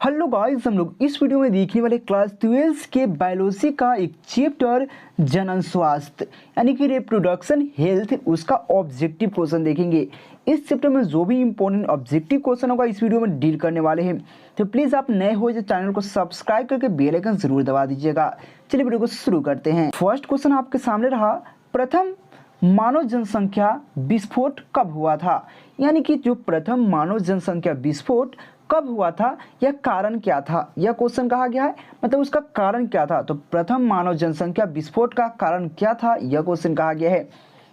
Hello guys, हम लोग इस वीडियो में देखने वाले क्लास 12 के बायोलॉजी का एक चैप्टर जनन स्वास्थ्य यानी कि रिप्रोडक्शन हेल्थ, उसका ऑब्जेक्टिव क्वेश्चन देखेंगे। इस चैप्टर में जो भी इंपॉर्टेंट ऑब्जेक्टिव क्वेश्चन होगा इस वीडियो में डील करने वाले हैं। तो प्लीज़ आप नए हो जो चैनल को सब्सक्राइब करके बेल आइकन जरूर दबा दीजिएगा। चलिए वीडियो को शुरू करते हैं। फर्स्ट क्वेश्चन आपके सामने रहा, प्रथम मानव जनसंख्या विस्फोट कब हुआ था? यानी कि जो प्रथम मानव जनसंख्या विस्फोट कब हुआ था, यह कारण क्या था, यह क्वेश्चन कहा गया है। मतलब उसका कारण क्या था, तो प्रथम मानव जनसंख्या विस्फोट का कारण क्या था, यह क्वेश्चन कहा गया है।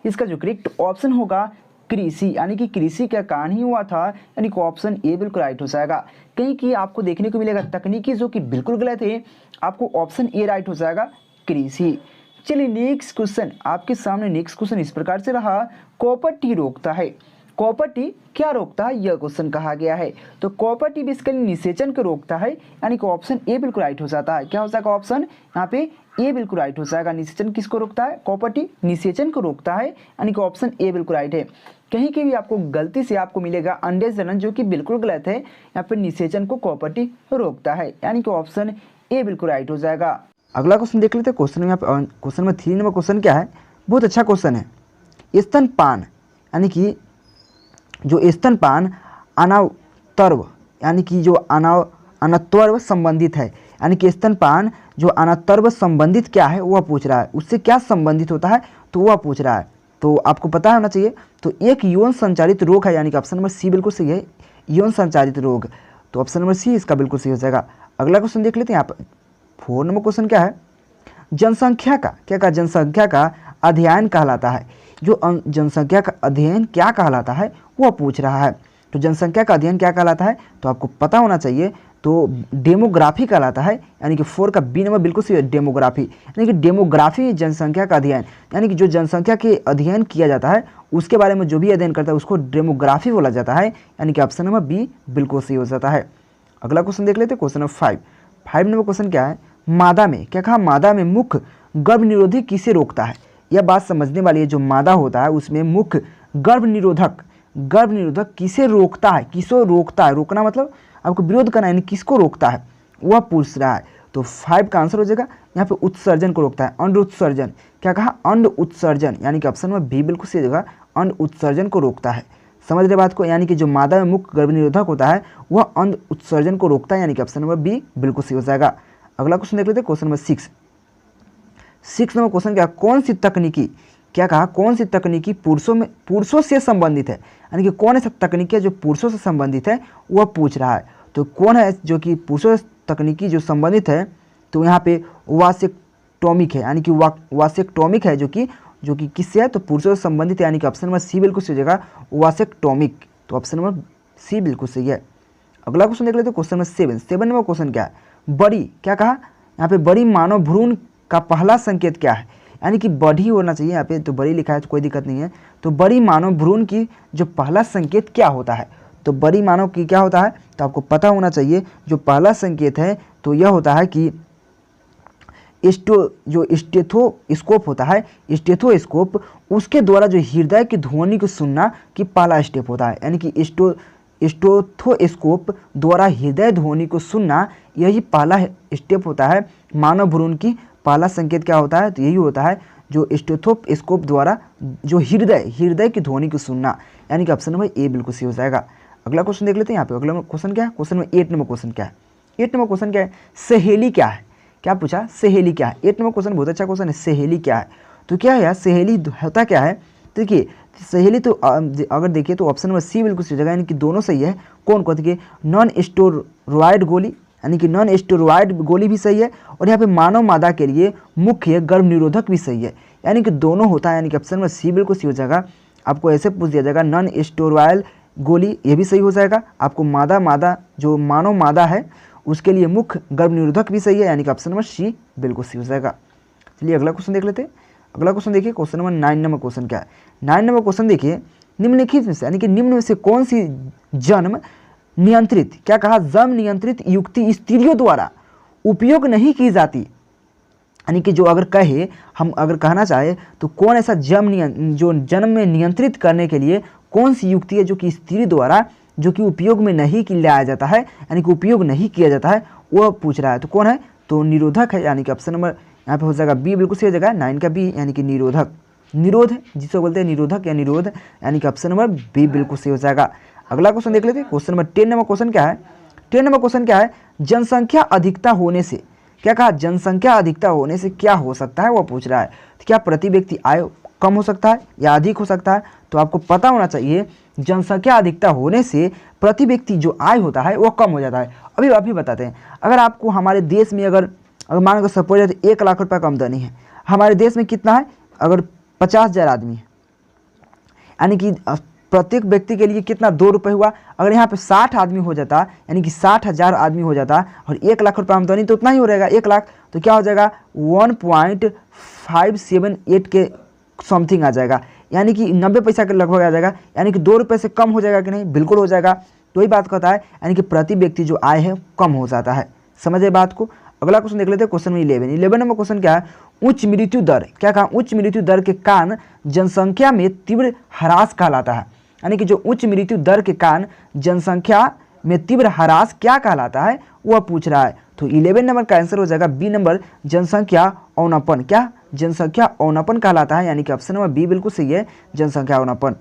इसका जो करेक्ट ऑप्शन होगा कृषि, यानी कि कृषि का कारण ही हुआ था, यानी कि ऑप्शन ए बिल्कुल राइट हो जाएगा। कहीं कि आपको देखने को मिलेगा तकनीकी जो कि बिल्कुल गलत है, आपको ऑप्शन ए राइट हो जाएगा कृषि। चलिए नेक्स्ट क्वेश्चन आपके सामने। नेक्स्ट क्वेश्चन इस प्रकार से रहा, कॉपर टी रोकता है। कॉपर टी क्या रोकता है, यह क्वेश्चन कहा गया है। तो कॉपर टी बेसिकली निषेचन को रोकता है, यानी कि ऑप्शन ए बिल्कुल राइट हो जाता है। क्या हो जाएगा ऑप्शन यहाँ पे ए बिल्कुल राइट हो जाएगा। निषेचन किसको रोकता है? कॉपर टी निषेचन को रोकता है, यानी कि ऑप्शन ए बिल्कुल राइट है। कहीं के भी आपको गलती से आपको मिलेगा अंडे जनन, जो कि बिल्कुल गलत है। यहाँ पे निषेचन को कॉपर टी रोकता है, यानी कि ऑप्शन ए बिल्कुल राइट हो जाएगा। अगला क्वेश्चन देख लेते हैं। क्वेश्चन में यहाँ पे क्वेश्चन में 3 नंबर क्वेश्चन क्या है, बहुत अच्छा क्वेश्चन है। स्तनपान यानी कि जो स्तनपान अनावतर्व यानी कि जो अनावतर्व संबंधित है, यानी कि स्तनपान जो अनावतर्व संबंधित क्या है वह पूछ रहा है। उससे क्या संबंधित होता है तो वह पूछ रहा है, तो आपको पता होना चाहिए। तो एक यौन संचारित रोग है, यानी कि ऑप्शन नंबर सी बिल्कुल सही है, यौन संचारित रोग। तो ऑप्शन नंबर सी इसका बिल्कुल सही हो जाएगा। अगला क्वेश्चन देख लेते हैं। यहाँ पर 4 नंबर क्वेश्चन क्या है, जनसंख्या का क्या कहा, जनसंख्या का अध्ययन कहलाता है। जो जनसंख्या का अध्ययन क्या कहलाता है वह पूछ रहा है। तो जनसंख्या का अध्ययन क्या कहलाता है, तो आपको पता होना चाहिए। तो डेमोग्राफी कहलाता है, यानी कि 4 का बी नंबर बिल्कुल सही है, डेमोग्राफी। यानी कि डेमोग्राफी जनसंख्या का अध्ययन, यानी कि जो जनसंख्या के अध्ययन किया जाता है उसके बारे में जो भी अध्ययन करता है उसको डेमोग्राफी बोला जाता है, यानी कि ऑप्शन नंबर बी बिल्कुल सही हो जाता है। अगला क्वेश्चन देख लेते हैं। क्वेश्चन नंबर 5 नंबर क्वेश्चन क्या है, मादा में क्या कहा, मादा में मुख्य गर्भ निरोधी किसे रोकता है? यह बात समझने वाली है। जो मादा होता है उसमें मुख्य गर्भ निरोधक किसे रोकता है? किसको रोकता है? रोकना मतलब आपको विरोध करना, यानी किसको रोकता है वह पूछ रहा है। तो 5 का आंसर हो जाएगा यहाँ पे उत्सर्जन को रोकता है, अंड उत्सर्जन। क्या कहा, अंड उत्सर्जन, यानी कि ऑप्शन में बी बिल्कुल सही जगह, अंड उत्सर्जन को रोकता है। समझ रहे बात को, यानी कि जो मादा में मुख्य गर्भ निरोधक होता है वह अंड उत्सर्जन को रोकता है, यानी कि ऑप्शन नंबर बी बिल्कुल सही हो जाएगा। अगला क्वेश्चन देख लेते हैं। क्वेश्चन नंबर 6 नंबर क्वेश्चन क्या, कौन सी तकनीकी क्या कहा, कौन सी तकनीकी पुरुषों से संबंधित है? यानी कि कौन ऐसा तकनीकी है जो पुरुषों से संबंधित है वह पूछ रहा है। तो कौन है जो कि पुरुषों से तकनीकी जो संबंधित है, तो यहाँ पे वासेक्टोमिक है, यानी कि वासेक्टोमिक है, जो कि किससे है, तो पुरुषों से संबंधित है, यानी कि ऑप्शन नंबर सी बिल्कुल सही जगह वासेक्टोमिक। तो ऑप्शन नंबर सी बिल्कुल सही है। अगला क्वेश्चन देख लेते हैं। क्वेश्चन नंबर 7 नंबर क्वेश्चन क्या है, बड़ी क्या कहा, यहाँ पे बड़ी मानव भ्रूण का पहला संकेत क्या है? यानी कि बड़ी होना चाहिए, यहाँ पे तो बड़ी लिखा है तो कोई दिक्कत नहीं है। तो बड़ी मानव भ्रूण की जो पहला संकेत क्या होता है, तो बड़ी मानव की क्या होता है, तो आपको पता होना चाहिए। जो पहला संकेत है तो यह होता है कि जो स्टेथोस्कोप होता है, स्टेथोस्कोप उसके द्वारा जो हृदय की ध्वनि को सुनना की पहला स्टेप होता है, यानी कि स्टेथोस्कोप द्वारा हृदय ध्वनि को सुनना यही पहला स्टेप होता है। मानव भ्रूण की पहला संकेत क्या होता है, तो यही होता है जो स्टेथोस्कोप द्वारा जो हृदय की ध्वनि को सुनना, यानी कि ऑप्शन नंबर ए बिल्कुल सही हो जाएगा। अगला क्वेश्चन देख लेते हैं। यहाँ पे अगला क्वेश्चन क्या है, क्वेश्चन में 8 नंबर क्वेश्चन क्या है, 8 नंबर क्वेश्चन क्या है, सहेली क्या है? क्या पूछा, सहेली क्या है? 8 नंबर क्वेश्चन बहुत अच्छा क्वेश्चन है, सहेली क्या है? तो क्या है यार, सहेली होता क्या है? देखिए सहेली तो अगर देखिए तो ऑप्शन नंबर सी बिल्कुल सही जगह, यानी कि दोनों सही है। कौन कौन, देखिए नॉन स्टेरॉयड गोली, यानी कि नॉन स्टेरॉयड गोली भी सही है, और यहाँ पे मानव मादा के लिए मुख्य गर्भ निरोधक भी सही है, यानी कि दोनों होता है, यानी कि ऑप्शन नंबर सी बिल्कुल सही हो जाएगा। आपको ऐसे पूछ दिया जाएगा नॉन स्टेरॉयड गोली, ये भी सही हो जाएगा। आपको मादा जो मानव मादा है उसके लिए मुख्य गर्भ निरोधक भी सही है, यानी कि ऑप्शन नंबर सी बिल्कुल सही हो जाएगा। चलिए अगला क्वेश्चन देख लेते हैं। अगला क्वेश्चन देखिए। क्वेश्चन नंबर 9 नंबर क्वेश्चन क्या है, 9 नंबर क्वेश्चन देखिए, निम्नलिखित में से यानी कि निम्न में से कौन सी जन्म नियंत्रित क्या कहा, जन्म नियंत्रित युक्ति स्त्रियों द्वारा उपयोग नहीं की जाती? यानी कि जो अगर कहे हम अगर कहना चाहे तो कौन ऐसा जो जन्म में नियंत्रित करने के लिए कौन सी युक्ति है जो कि स्त्री द्वारा जो कि उपयोग में नहीं लाया जाता है, यानी कि उपयोग नहीं किया जाता है, वह पूछ रहा है। तो कौन है? तो निरोधक है, यानी कि ऑप्शन नंबर यहाँ पे हो जाएगा बी, बिल्कुल सही हो जाएगा 9 का बी, यानी कि निरोधक। निरोध जिसको बोलते हैं निरोधक या निरोध, यानी कि ऑप्शन नंबर बी बिल्कुल सही हो जाएगा। अगला क्वेश्चन देख लेते हैं। क्वेश्चन नंबर 10 नंबर क्वेश्चन क्या है? 10 नंबर क्वेश्चन क्या है? जनसंख्या अधिकता होने से, क्या कहा? जनसंख्या अधिकता होने से क्या हो सकता है, वो पूछ रहा है। तो क्या प्रति व्यक्ति आय कम हो सकता है या अधिक हो सकता है? तो आपको पता होना चाहिए जनसंख्या अधिकता होने से प्रति व्यक्ति जो आय होता है वो कम हो जाता है। अभी बताते हैं। अगर आपको हमारे देश में अगर मान लो सपोज 1 लाख रुपये का आमदनी है, हमारे देश में कितना है? अगर 50,000 आदमी है, यानी कि प्रत्येक व्यक्ति के लिए कितना? 2 रुपये हुआ। अगर यहाँ पे 60 आदमी हो जाता, यानी कि 60,000 आदमी हो जाता और 1 लाख रुपये आमदनी, तो उतना ही हो रहेगा 1 लाख। तो क्या हो जाएगा? 1.578 के समथिंग आ जाएगा, यानी कि 90 पैसा के लगभग आ जाएगा, यानी कि 2 रुपये से कम हो जाएगा कि नहीं? बिल्कुल हो जाएगा। तो वही बात कहता है, यानी कि प्रति व्यक्ति जो आय है कम हो जाता है। समझे बात को? अगला क्वेश्चन देख लेते हैं। क्वेश्चन 11 नंबर क्वेश्चन क्या है? उच्च मृत्यु दर, क्या कहा? उच्च मृत्यु दर के कारण जनसंख्या में तीव्र ह्रास कहलाता है, यानी कि जो उच्च मृत्यु दर के कारण जनसंख्या में तीव्र ह्रास क्या कहलाता है, वह पूछ रहा है। तो 11 नंबर का आंसर हो जाएगा बी नंबर, जनसंख्या औनापन। क्या? जनसंख्या औनापन कहलाता है, यानी कि ऑप्शन नंबर बी बिल्कुल सही है, जनसंख्या औनापन।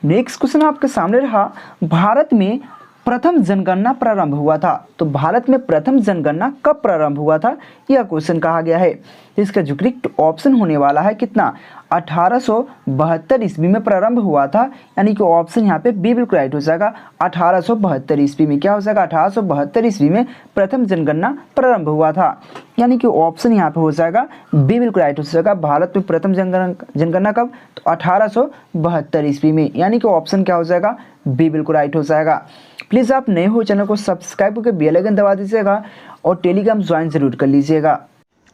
नेक्स्ट क्वेश्चन आपके सामने रहा, भारत में प्रथम जनगणना प्रारंभ हुआ था। तो भारत में प्रथम जनगणना कब प्रारंभ हुआ था, यह क्वेश्चन कहा गया है। इसका जो करेक्ट ऑप्शन होने वाला है कितना? 1872 ईस्वी में प्रारंभ हुआ था, यानी कि ऑप्शन यहाँ पे बी बिल्कुल राइट हो जाएगा। 1872 ईस्वी में क्या हो जाएगा? 1872 ईस्वी में प्रथम जनगणना प्रारंभ हुआ था, यानी कि ऑप्शन यहाँ पे हो जाएगा बी बिल्कुल राइट हो जाएगा। भारत में प्रथम जनगणना कब? तो 1872 ईस्वी में, यानी कि ऑप्शन क्या हो जाएगा? बी बिल्कुल राइट हो जाएगा। प्लीज़ आप नए हो चैनल को सब्सक्राइब करके बेल आइकन दबा दीजिएगा और टेलीग्राम ज्वाइन जरूर कर लीजिएगा।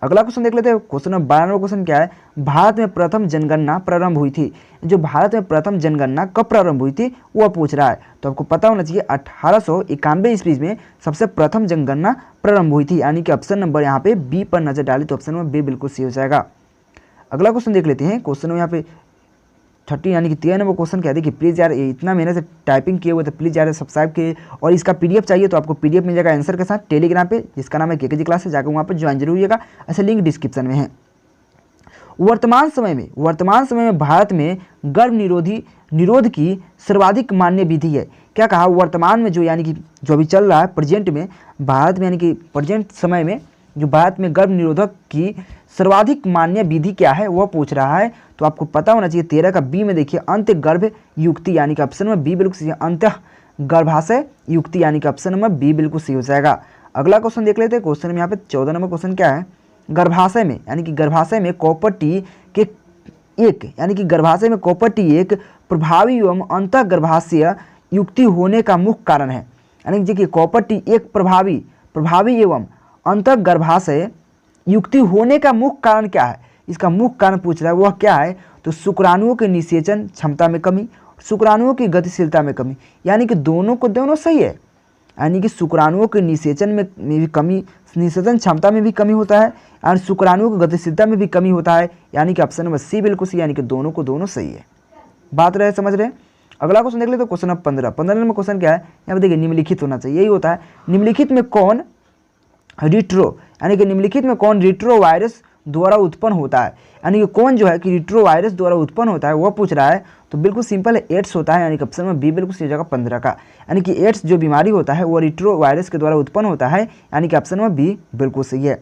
अगला क्वेश्चन देख लेते हैं। क्वेश्चन नंबर 12 क्वेश्चन क्या है? भारत में प्रथम जनगणना प्रारंभ हुई थी। जो भारत में प्रथम जनगणना कब प्रारंभ हुई थी वह पूछ रहा है। तो आपको पता होना चाहिए 1891 ईस्वी में सबसे प्रथम जनगणना प्रारंभ हुई थी, यानी कि ऑप्शन नंबर यहाँ पे बी पर नजर डाले तो ऑप्शन नंबर बी बिल्कुल सही हो जाएगा। अगला क्वेश्चन देख लेते हैं। क्वेश्चन नंबर यहाँ पे 30 यानी कि 13 नंबर क्वेश्चन कहते हैं कि प्लीज़ यार इतना मेहनत से टाइपिंग किए हुए तो प्लीज़ यार सब्सक्राइब किए, और इसका पीडीएफ चाहिए तो आपको पीडीएफ मिल जाएगा आंसर के साथ टेलीग्राम पे, जिसका नाम है केकेजी क्लास है, जाकर वहाँ पर ज्वाइन जरूर होइएगा। ऐसे लिंक डिस्क्रिप्शन में है। वर्तमान समय में भारत में गर्भ निरोध की सर्वाधिक मान्य विधि है। क्या कहा? वर्तमान में जो, यानी कि जो अभी चल रहा है प्रेजेंट में भारत में, यानी कि प्रेजेंट समय में जो भारत में गर्भ निरोधक की सर्वाधिक मान्य विधि क्या है वह पूछ रहा है। तो आपको पता होना चाहिए 13 का बी में देखिए अंत्य गर्भ युक्ति, यानी कि ऑप्शन नंबर बी बिल्कुल सही है, अंत्य गर्भाशय युक्ति, यानी कि ऑप्शन नंबर बी बिल्कुल सही हो जाएगा। अगला क्वेश्चन देख लेते हैं। क्वेश्चन में यहाँ पे 14 नंबर क्वेश्चन क्या है? गर्भाशय में, यानी कि गर्भाशय में कॉपर टी के एक, यानी कि गर्भाशय में कॉपर टी एक प्रभावी एवं अंतः गर्भाशय युक्ति होने का मुख्य कारण है। यानी कि देखिए कॉपर टी एक प्रभावी एवं अंतः गर्भाशय युक्ति होने का मुख्य कारण क्या है? इसका मुख्य कारण पूछ रहा है, वह क्या है? तो शुक्राणुओं के निषेचन क्षमता में कमी, शुक्राणुओं की गतिशीलता में कमी, यानी कि दोनों सही है, यानी कि शुक्राणुओं के निषेचन में भी कमी, निषेचन क्षमता में भी कमी होता है और शुक्राणुओं की गतिशीलता में भी कमी होता है, यानी कि ऑप्शन नंबर सी बिल्कुल सही, यानी कि दोनों सही है। बात रहे, समझ रहे? अगला क्वेश्चन देख ले तो क्वेश्चन नंबर 15 नंबर क्वेश्चन क्या है? यहाँ पे देखिए निम्नलिखित होना चाहिए, यही होता है। निम्नलिखित में कौन रिट्रो, यानी कि निम्नलिखित में कौन रिट्रो वायरस द्वारा उत्पन्न होता है, यानी कि कौन जो है कि रिट्रो वायरस द्वारा उत्पन्न होता है वह पूछ रहा है। तो बिल्कुल सिंपल है, एड्स होता है, यानी कि ऑप्शन में बी बिल्कुल सही जगह 15 का, यानी कि एड्स जो बीमारी होता है वो रिट्रो वायरस के द्वारा उत्पन्न होता है, यानी कि ऑप्शन में बी बिल्कुल सही है।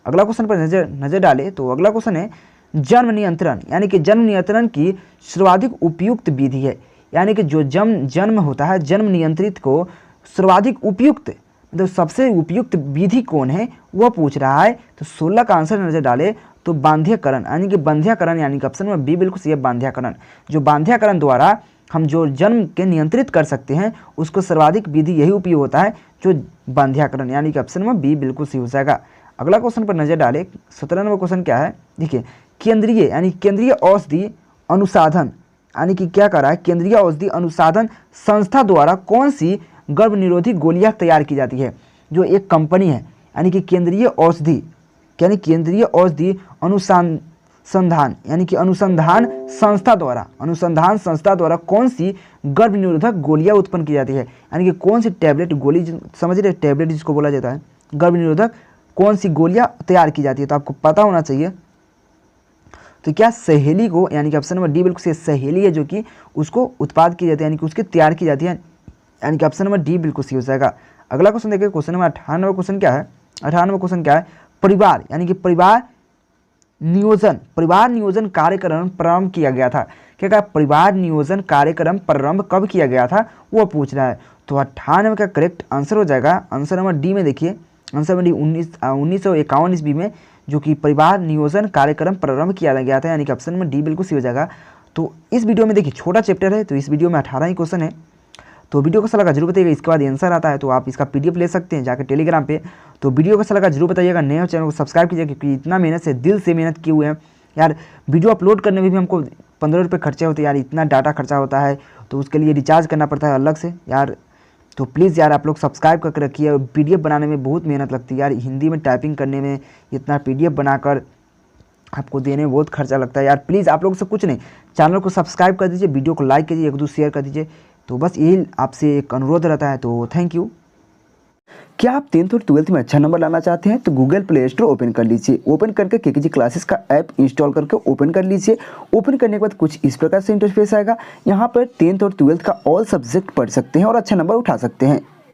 अगला क्वेश्चन पर नजर डाले तो अगला क्वेश्चन है जन्म नियंत्रण, यानी कि जन्म नियंत्रण की सर्वाधिक उपयुक्त विधि है, यानी कि जो जन्म होता है जन्म नियंत्रित को सर्वाधिक उपयुक्त, मतलब सबसे उपयुक्त विधि कौन है वह पूछ रहा है। तो 16 का आंसर नजर डाले तो बांध्यकरण, यानी कि बंध्याकरण, यानी कि ऑप्शन में बी बिल्कुल सही है, बांध्यकरण। जो बांध्यकरण द्वारा हम जो जन्म के नियंत्रित कर सकते हैं उसको सर्वाधिक विधि यही उपयोग होता है, जो बांध्यकरण, यानी कि ऑप्शन में बी बिल्कुल सही हो जाएगा। अगला क्वेश्चन पर नजर डाले, 17 नंबर क्वेश्चन क्या है? देखिए केंद्रीय, यानी केंद्रीय औषधि अनुसाधन, यानी कि क्या कर रहा है? केंद्रीय औषधि अनुसाधन संस्था द्वारा कौन सी गर्भ निरोधी गोलियां तैयार की जाती है? जो एक कंपनी है, यानी कि केंद्रीय औषधि, यानी केंद्रीय औषधि अनुसंधान यानी कि अनुसंधान संस्था द्वारा कौन सी गर्भ निरोधक गोलियां उत्पन्न की जाती है, यानी कि कौन सी टैबलेट गोली, समझ रहे, टैबलेट जिसको बोला जाता है, गर्भ निरोधक कौन सी गोलियां तैयार की जाती है, तो आपको पता होना चाहिए। तो क्या सहेली को, यानी कि ऑप्शन नंबर डी बिल्कुल सहेली है जो कि उसको उत्पाद की जाती है, यानी कि उसके तैयार की जाती है, यानी कि ऑप्शन नंबर डी बिल्कुल सही हो जाएगा। अगला क्वेश्चन देखिए, क्वेश्चन नंबर 98 क्वेश्चन क्या है, 98 क्वेश्चन क्या है, परिवार यानी कि परिवार नियोजन कार्यक्रम प्रारंभ किया गया था। क्या कहा, परिवार नियोजन कार्यक्रम प्रारंभ कब किया गया था, वो पूछ रहा है। तो 98 का करेक्ट आंसर हो जाएगा आंसर नंबर डी में। देखिए आंसर नंबर डी 1951 ईस्वी में जो कि परिवार नियोजन कार्यक्रम प्रारंभ किया गया था, यानी कि ऑप्शन नंबर डी बिल्कुल सही हो जाएगा। तो इस वीडियो में देखिए छोटा चैप्टर है, तो इस वीडियो में 18 ही क्वेश्चन है, तो वीडियो को लगा जरूर बताइएगा। इसके बाद आंसर आता है तो आप इसका पीडीएफ ले सकते हैं जाकर टेलीग्राम पे। तो वीडियो को लगा जरूर बताइएगा, नए चैनल को सब्सक्राइब कीजिएगा, क्योंकि इतना मेहनत से दिल से मेहनत किए हुए हैं यार। वीडियो अपलोड करने में भी हमको 15 रुपये खर्चे होते हैं यार, इतना डाटा खर्चा होता है, तो उसके लिए रिचार्ज करना पड़ता है अलग से यार। तो प्लीज़ यार आप लोग सब्सक्राइब करके रखिए। पीडीएफ बनाने में बहुत मेहनत लगती है यार, हिंदी में टाइपिंग करने में, इतना पीडीएफ बनाकर आपको देने में बहुत खर्चा लगता है यार। प्लीज़ आप लोग से कुछ नहीं, चैनल को सब्सक्राइब कर दीजिए, वीडियो को लाइक कीजिए, एक दूसरे शेयर कर दीजिए। तो बस यही आपसे एक अनुरोध रहता है, तो थैंक यू। क्या आप 10th और 12th में अच्छा नंबर लाना चाहते हैं तो गूगल प्ले स्टोर ओपन कर लीजिए। ओपन करके केकेजी क्लासेस का ऐप इंस्टॉल करके ओपन कर लीजिए। ओपन करने के बाद कुछ इस प्रकार से इंटरफेस आएगा। यहाँ पर 10th और 12th का ऑल सब्जेक्ट पढ़ सकते हैं और अच्छा नंबर उठा सकते हैं।